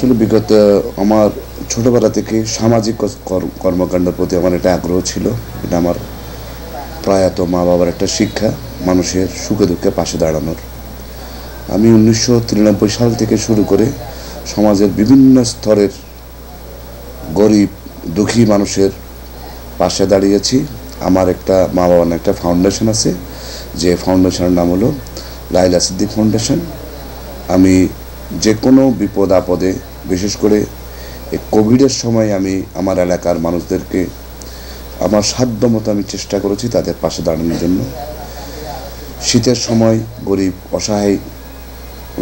আসলে বিগত আমার ছোটোবেলা থেকে সামাজিক কর্মকাণ্ডের প্রতি আমার একটা আগ্রহ ছিল। এটা আমার প্রয়াত মা বাবার একটা শিক্ষা, মানুষের সুখে দুঃখে পাশে দাঁড়ানোর। আমি 1993 সাল থেকে শুরু করে সমাজের বিভিন্ন স্তরের গরিব দুঃখী মানুষের পাশে দাঁড়িয়েছি। আমার একটা মা বাবার একটা ফাউন্ডেশন আছে, যে ফাউন্ডেশনের নাম হলো লাইলা সিদ্দিক ফাউন্ডেশন। আমি যে কোনো বিপদ আপদে, বিশেষ করে এই কোভিডের সময় আমি আমার এলাকার মানুষদেরকে আমার সাধ্যমতো আমি চেষ্টা করেছি তাদের পাশে দাঁড়ানোর জন্য। শীতের সময় গরিব অসহায়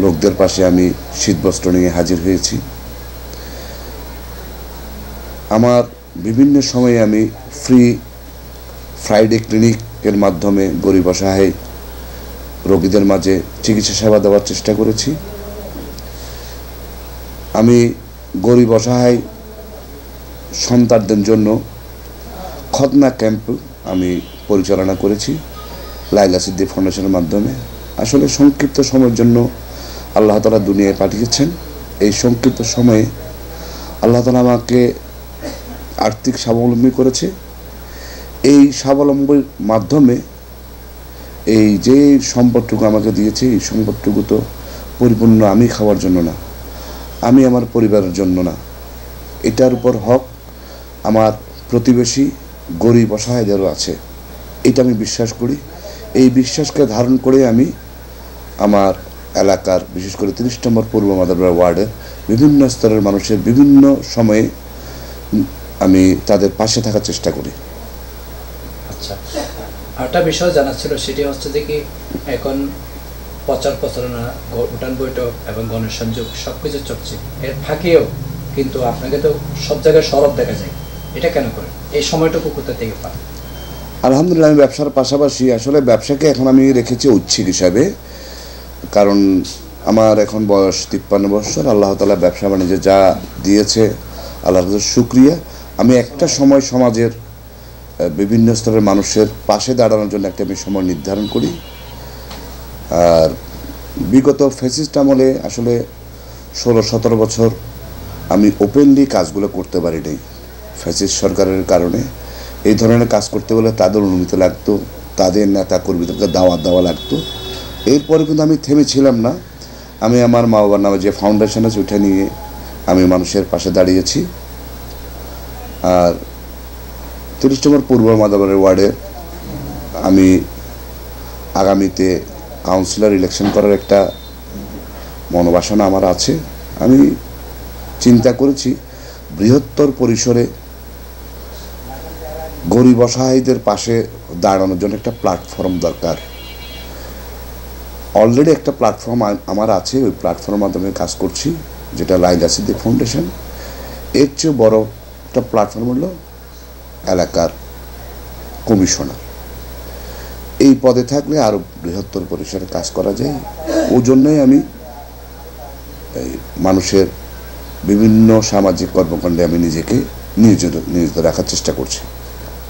লোকদের পাশে আমি শীতবস্ত্র নিয়ে হাজির হয়েছি। আমার বিভিন্ন সময়ে আমি ফ্রি ফ্রাইডে ক্লিনিকের মাধ্যমে গরিব অসহায় রোগীদের মাঝে চিকিৎসা সেবা দেওয়ার চেষ্টা করেছি। আমি গরিব অসহায় সন্তানদের জন্য খতনা ক্যাম্প আমি পরিচালনা করেছি লাইলা সিদ্দিক ফাউন্ডেশনের মাধ্যমে। আসলে সংক্ষিপ্ত সময়ের জন্য আল্লাহ তাআলা দুনিয়ায় পাঠিয়েছেন। এই সংক্ষিপ্ত সময়ে আল্লাহ তাআলা আমাকে আর্থিক স্বাবলম্বী করেছে। এই স্বাবলম্বীর মাধ্যমে এই যে সম্পদটুকু আমাকে দিয়েছে, এই সম্পদটুকু তো পরিপূর্ণ আমি খাওয়ার জন্য না, আমি আমার পরিবারের জন্য না, এটার উপর হক আমার প্রতিবেশী গরিব অসহায়দেরও আছে। এটা আমি বিশ্বাস করি। এই বিশ্বাসকে ধারণ করে আমি আমার এলাকার, বিশেষ করে 30 নম্বর পূর্ব মাদারপাড়া ওয়ার্ডের বিভিন্ন স্তরের মানুষের বিভিন্ন সময়ে আমি তাদের পাশে থাকার চেষ্টা করি। আচ্ছা, আরেকটা বিষয় জানা ছিল, সেটি হচ্ছে যে কি এখন প্রচার প্রচারণা, উঠান বৈঠক এবং গণসংযোগ সব কিছু চলছে, এর ফাঁকেও কিন্তু আপনাকে তো সব জায়গায় সরব দেখা যায়। এটা কেন করে? এই সময়টুকু কোথা থেকে পান? আলহামদুলিল্লাহ, আমি ব্যবসার পাশাপাশি আসলে ব্যবসাকে এখন আমি রেখেছি ঐচ্ছিক হিসাবে। কারণ আমার এখন বয়স 53 বছর। আল্লাহ তাআলা ব্যবসা বাণিজ্যে যা দিয়েছে আল্লাহর কাছে শুকরিয়া। আমি একটা সময় সমাজের বিভিন্ন স্তরের মানুষের পাশে দাঁড়ানোর জন্য একটা আমি সময় নির্ধারণ করি। আর বিগত ফ্যাসিস্ট আমলে আসলে 16-17 বছর আমি ওপেনলি কাজগুলো করতে পারিনি। ফ্যাসিস্ট সরকারের কারণে এই ধরনের কাজ করতে গেলে তাদের অনুমতি লাগতো, তাদের নেতা কর্মীদেরকে দাওয়াত দেওয়া লাগতো। এরপরে কিন্তু আমি থেমেছিলাম না। আমি আমার মা বাবার নামে যে ফাউন্ডেশন আছে ওইটা নিয়ে আমি মানুষের পাশে দাঁড়িয়েছি। আর 30 নম্বর পূর্ব মাদারপাড়া ওয়ার্ডে আমি আগামীতে কাউন্সিলর ইলেকশন করার একটা মনোবাসনা আমার আছে। আমি চিন্তা করেছি বৃহত্তর পরিসরে গরিব অসহায়দের পাশে দাঁড়ানোর জন্য একটা প্ল্যাটফর্ম দরকার। অলরেডি একটা প্ল্যাটফর্ম আমার আছে, ওই প্ল্যাটফর্মের মাধ্যমে কাজ করছি, যেটা লাইলা সিদ্দিক ফাউন্ডেশন। এর চেয়ে বড় একটা প্ল্যাটফর্ম হলো এলাকার কমিশনার। এই পদে থাকলে আরও বৃহত্তর পরিসরে কাজ করা যায়। ওই জন্যই আমি এই মানুষের বিভিন্ন সামাজিক কর্মকাণ্ডে আমি নিজেকে নিয়োজিত রাখার চেষ্টা করছি।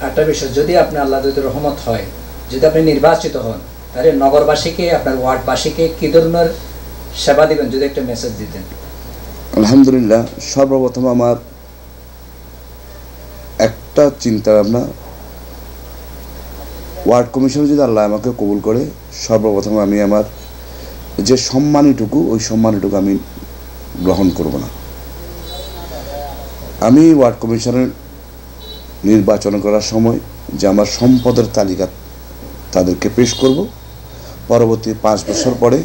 একটা বিষয়, যদি আপনি আল্লাহ যদি রহমত হয়, যদি আপনি নির্বাচিত হন, তাহলে নগরবাসীকে, আপনার ওয়ার্ডবাসীকে কী ধরনের সেবা দিবেন, যদি একটা মেসেজ দিতেন? আলহামদুলিল্লাহ, সর্বপ্রথম আমার একটা চিন্তা ভাবনা, ওয়ার্ড কমিশনে যদি আল্লাহ আমাকে কবুল করে, সর্বপ্রথম আমি আমার যে সম্মানীটুকু, ওই সম্মানীটুকু আমি গ্রহণ করব না। আমি ওয়ার্ড কমিশনের নির্বাচন করার সময় যে আমার সম্পদের তালিকা তাদেরকে পেশ করব, পরবর্তী 5 বছর পরে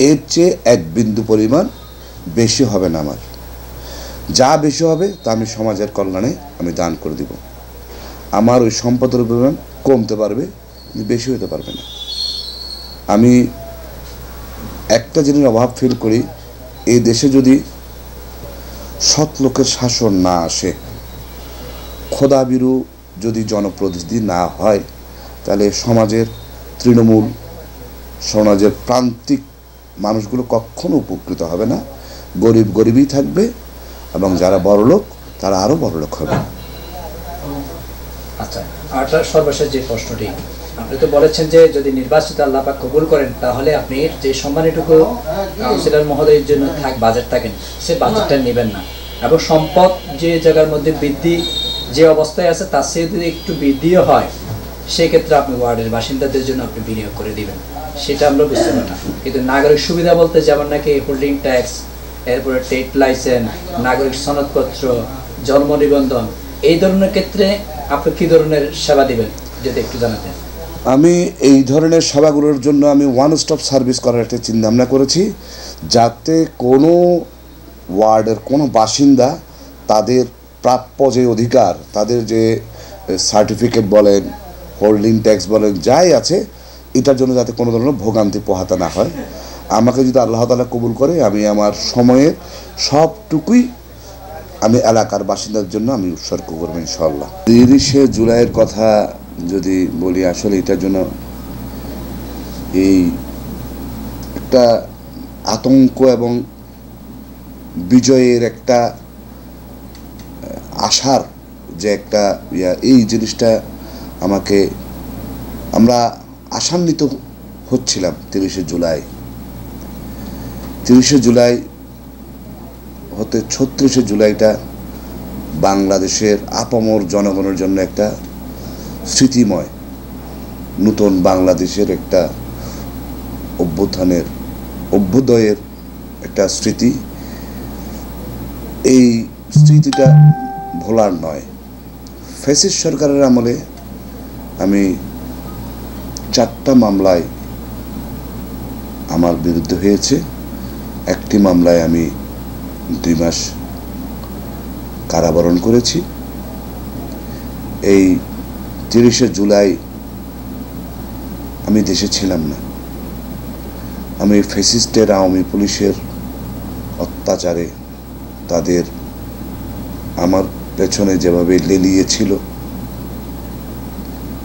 এর চেয়ে 1 বিন্দু পরিমাণ বেশি হবে না। আমার যা বেশি হবে তা আমি সমাজের কল্যাণে আমি দান করে দিব। আমার ওই সম্পদের পরিমাণ কমতে পারবে, বেশি হতে পারবে না। আমি একটা জিনিস অভাব ফিল করি, এই দেশে যদি সৎ লোকের শাসন না আসে, খোদাবিরু যদি জনপ্রতিনিধি না হয়, তাহলে সমাজের তৃণমূল, সমাজের প্রান্তিক মানুষগুলো কখনো উপকৃত হবে না। গরিব গরিবই থাকবে এবং যারা বড়লোক তারা আরও বড়লোক হবে। আচ্ছা, আর সর্বশেষ যে প্রশ্নটি, আপনি তো বলেছেন যে যদি নির্বাচিত আল্লাহ পাক কবুল করেন তাহলে আপনি যে সম্মানিটুকু কাউন্সিলর মহোদয়ের জন্য বাজেট থাকেন সে বাজেটটা নেবেন না, এবং সম্পদ যে জায়গার মধ্যে বৃদ্ধি যে অবস্থায় আছে তার চেয়ে যদি একটু বৃদ্ধিও হয় সেক্ষেত্রে আপনি ওয়ার্ডের বাসিন্দাদের জন্য আপনি বিনিয়োগ করে দিবেন, সেটা আমরা বুঝতে পারি না। কিন্তু নাগরিক সুবিধা বলতে যেমন নাকি হোল্ডিং ট্যাক্স, এরপরে ট্রেড লাইসেন্স, নাগরিক সনদপত্র, জন্ম নিবন্ধন, এই ধরনের ক্ষেত্রে আপনি কী ধরনের সেবা দিবেন যদি একটু জানাতেন। আমি এই ধরনের সেবাগুলোর জন্য আমি ওয়ান স্টপ সার্ভিস করার একটা চিন্তাভাবনা করেছি, যাতে কোনো ওয়ার্ডের কোনো বাসিন্দা তাদের প্রাপ্য যে অধিকার, তাদের যে সার্টিফিকেট বলেন, হোল্ডিং ট্যাক্স বলেন, যাই আছে এটার জন্য যাতে কোনো ধরনের ভোগান্তি পোহাতে না হয়। আমাকে যদি আল্লাহ তাআলা কবুল করে আমি আমার সময়ের সবটুকুই আমি এলাকার বাসিন্দার জন্য আমি উৎসর্গ করবো ইনশাআল্লাহ। 30শে জুলাইয়ের কথা যদি বলি, আসলে এটার জন্য এই একটা আতঙ্ক এবং বিজয়ের একটা আশার যে একটা এই জিনিসটা আমাকে, আমরা আশান্বিত হচ্ছিলাম 30শে জুলাই। 30শে জুলাই হতে 36শে জুলাইটা বাংলাদেশের আপামর জনগণের জন্য একটা স্মৃতিময় নতুন বাংলাদেশের একটা অভ্যুদয়ের একটা স্মৃতি। এই স্মৃতিটা ভোলার নয়। ফ্যাসিস্ট সরকারের আমলে আমি 4টা মামলায় আমার বিরুদ্ধে হয়েছে, একটি মামলায় আমি 2 মাস কারাবরণ করেছি। এই 30শে জুলাই আমি দেশে ছিলাম না। আমি ফ্যাসিস্টের আওয়ামী পুলিশের অত্যাচারে তাদের আমার পেছনে যেভাবে লেলিয়েছিল,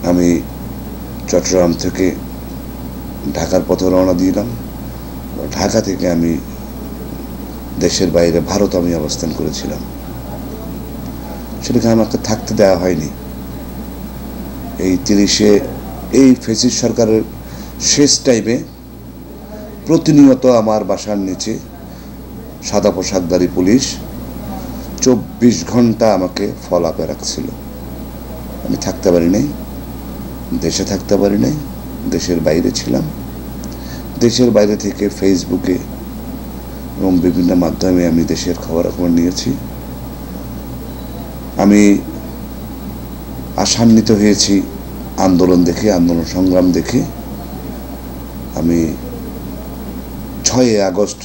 আমি চট্টগ্রাম থেকে ঢাকার পথে রওনা দিলাম। ঢাকা থেকে আমি দেশের বাইরে ভারত আমি অবস্থান করেছিলাম, সেটাকে আমাকে থাকতে দেওয়া হয়নি। এই 30শে এই ফ্যাসিস্ট সরকারের শেষ টাইমে প্রতিনিয়ত আমার বাসার নিচে সাদা পোশাকধারী পুলিশ 24 ঘন্টা আমাকে ফলাপে রাখছিল। আমি থাকতে পারি নাই, দেশে থাকতে পারি নাই, দেশের বাইরে ছিলাম। দেশের বাইরে থেকে ফেসবুকে এবং বিভিন্ন মাধ্যমে আমি দেশের খবরাখবর নিয়েছি। আমি আশান্বিত হয়েছি আন্দোলন দেখে, আন্দোলন সংগ্রাম দেখে। আমি 6ই আগস্ট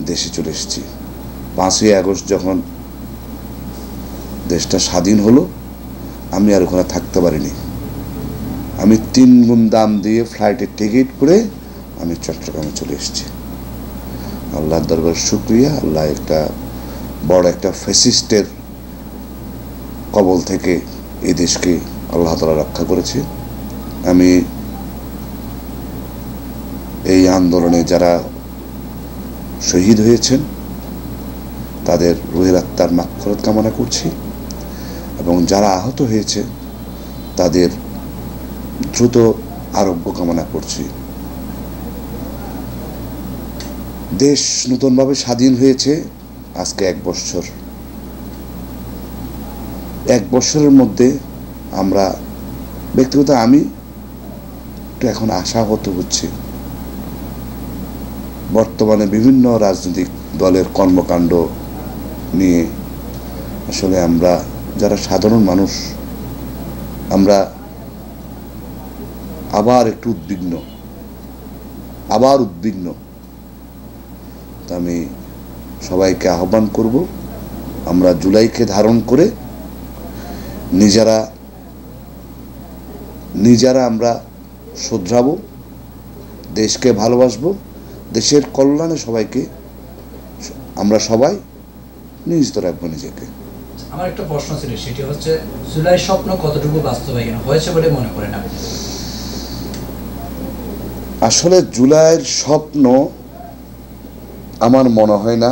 দেশে চলে এসেছি। 5ই আগস্ট যখন দেশটা স্বাধীন হলো, আমি আর ওখানে থাকতে পারিনি। আমি 3 গুণ দাম দিয়ে ফ্লাইটের টিকিট করে আমি চট্টগ্রামে চলে এসেছি। আল্লাহর দরবার শুকরিয়া, আল্লাহ একটা বড় একটা ফ্যাসিস্টের কবল থেকে এই দেশকে আল্লাহ তাআলা রক্ষা করেছে। আমি এই আন্দোলনে যারা শহীদ হয়েছেন তাদের রুহের আত্মার মাগফিরাত কামনা করছি, এবং যারা আহত হয়েছে তাদের দ্রুত আরোগ্য কামনা করছি। দেশ নতুনভাবে স্বাধীন হয়েছে আজকে 1 বছর। 1 বছরের মধ্যে আমরা ব্যক্তিগত আমি একটু এখন আশাহত হচ্ছে। বর্তমানে বিভিন্ন রাজনৈতিক দলের কর্মকাণ্ড নিয়ে আসলে আমরা যারা সাধারণ মানুষ, আমরা আবার একটু উদ্বিগ্ন। তা আমি সবাইকে আহ্বান করব, আমরা জুলাইকে ধারণ করে নিজেরা আমরা শুধরাবো, দেশকে ভালোবাসবো, দেশের কল্যাণে সবাইকে আমরা সবাই নিয়োজিত রাখবো নিজেকে। আমার একটা প্রশ্ন ছিল, সেটি হচ্ছে জুলাই স্বপ্ন কতটুকু বাস্তবায়ন হয়েছে বলে মনে করেন আপনি? আসলে জুলাইয়ের স্বপ্ন আমার মনে হয় না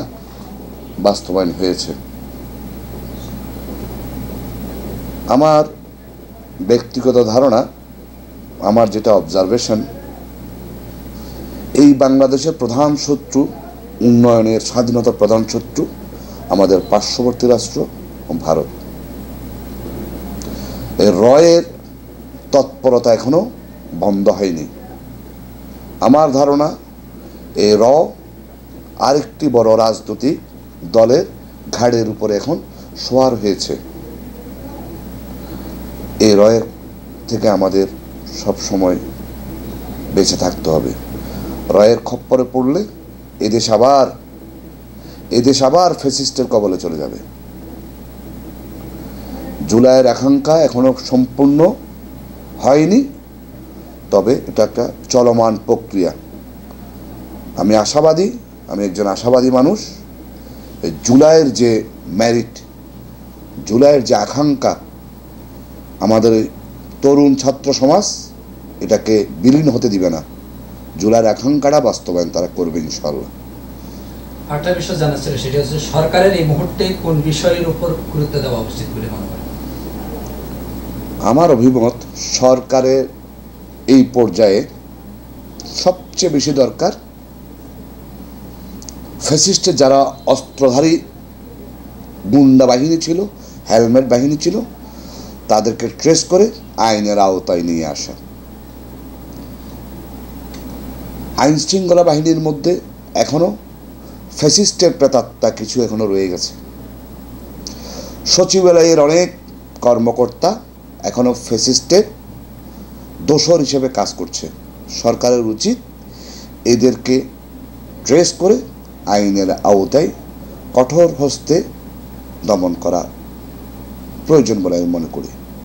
বাস্তবায়ন হয়েছে। আমার ব্যক্তিগত ধারণা আমার যেটা অবজারভেশন, এই বাংলাদেশের প্রধান শত্রু, উন্নয়নের স্বাধীনতার প্রধান শত্রু আমাদের পার্শ্ববর্তী রাষ্ট্র ভারত। এই রয়ের তৎপরতা এখনো বন্ধ হয়নি। আমার ধারণা এই আরেকটি বড় রাজনৈতিক দলের ঘাড়ের উপরে এখন সওয়ার হয়েছে। এই রয়ের থেকে আমাদের সব সময় বেঁচে থাকতে হবে। রয়ের খপ্পরে পড়লে এদেশ আবার ফ্যাসিস্টের কবলে চলে যাবে। জুলাইয়ের আকাঙ্ক্ষা এখনো সম্পূর্ণ হয়নি, তবে এটা একটা চলমান প্রক্রিয়া। আমি আশাবাদী, আমি একজন আশাবাদী মানুষ। জুলাইয়ের যে মেরিট, জুলাইয়ের যে আকাঙ্ক্ষা, আমাদের তরুণ ছাত্র সমাজ এটাকে বিলীন হতে দিবে না। জুলাইয়ের আকাঙ্ক্ষাটা বাস্তবায়ন তারা করবে ইনশাআল্লাহ। আরেকটা বিষয় জানা ছিল, সেটা হচ্ছে সরকারের এই মুহূর্তে কোন বিষয়ের উপর গুরুত্ব দেওয়া উচিত বলে মনে করেন? আমার অভিমত, সরকারের এই পর্যায়ে সবচেয়ে বেশি দরকার ফ্যাসিস্টের যারা অস্ত্রধারী গুন্ডা বাহিনী ছিল, হেলমেট বাহিনী ছিল, তাদেরকে ট্রেস করে আইনের আওতায় নিয়ে আসা। আইন শৃঙ্খলা বাহিনীর মধ্যে এখনো ফ্যাসিস্টের প্রেতাত্মা কিছু এখনো রয়ে গেছে। সচিবালয়ের অনেক কর্মকর্তা এখনো ফ্যাসিস্টের দোসর হিসেবে কাজ করছে। সরকারের উচিত এদেরকে ট্রেস করে আইনের আওতায় কঠোর হস্তে দমন করা প্রয়োজন বলে আমি মনে করি।